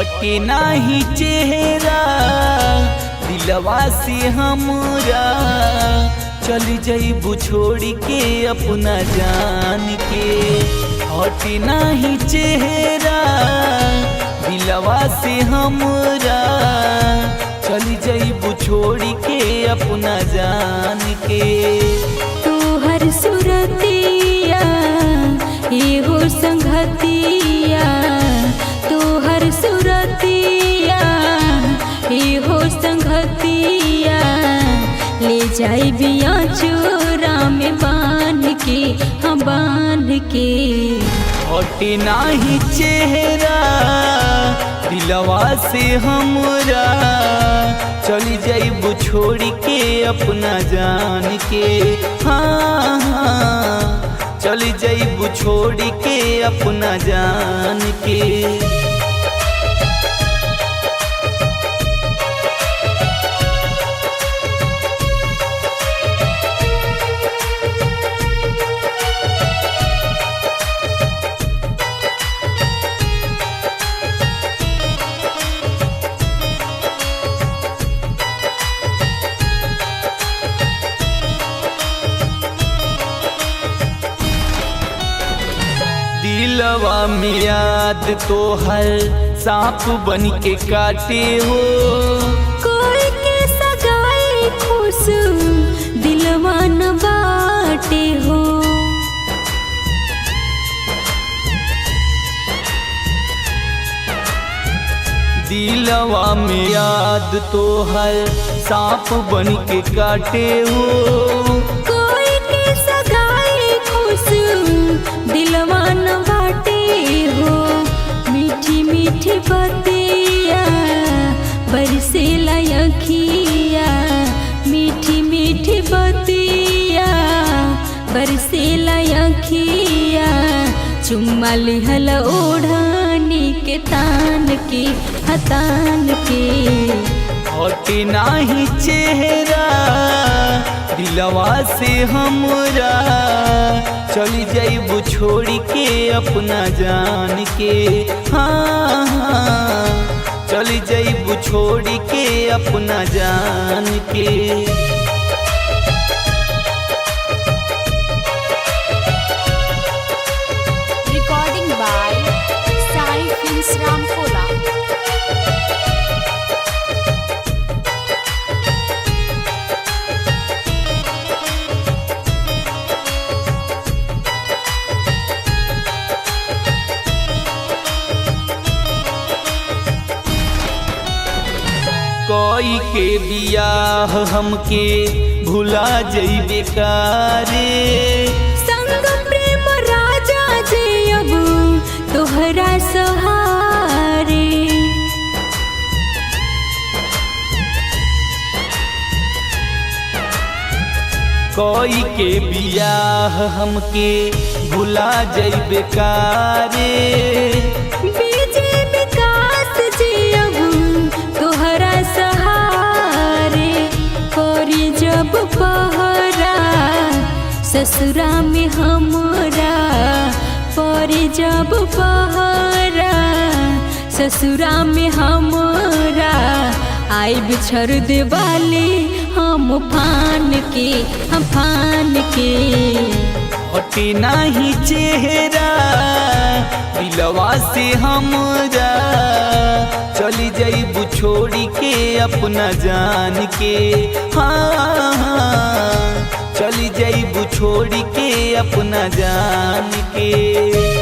हटे नाही चेहरा दिलवा से हमरा, चल जइबू छोड़ के अपना जान के। हटे नाही चेहरा दिलवा से हमरा, चल जइबू छोड़ के अपना जान के। तोहर सुरतिया एहो संगतिया, तोहर सुरतिया एहो संगतिया, ले जाई बिया चोरा में बांध के, हाँ बांध के। हटे नाही चेहरा दिलवा से हमरा, चली जाइबू छोड़ के अपना जान के। हाँ हाँ, चली जाइबू छोड़ के अपना जान के। दिलवा में याद तो हर सांप बन के काटे हो, कोई के सगाई खुश दिलवा न बाटे हो। दिलवा में याद तो हर सांप बन के काटे हो, कोई के सगाई खुश दिलवा न बाटे हो। मीठी मीठी बतिया बरसेला अखिया, मीठी मीठी बतिया बरसेला अखिया, चुम्मा लिहल ओढ़ानी के तान के, हतान के। हटे नाही चेहरा दिलवा से हमरा, चली जाइबू छोड़ के अपना जान के। हाँ हाँ, चली जाइबू छोड़ के अपना जान के। Recording by Sai Films Ramkola. कोई के बियाह हमके भुला जइबे कारे, संग प्रेम राजा जे अब तोहरा सहारे। कोई के बियाह हमके भुला जइबे कारे, बीजे विकास जी अब तोहरा सहारे। कोरी जब पहरा ससुरा में हमरा, परी जब पहरा ससुरा में हमरा, आई बिछड़ देवाले हम फान के, हम फान के। हटे नाही चेहरा दिलवा से हमरा, चली जाइबू छोड़ के अपना जान के। हाँ हाँ, चली जाइबू छोड़ के अपना जान के।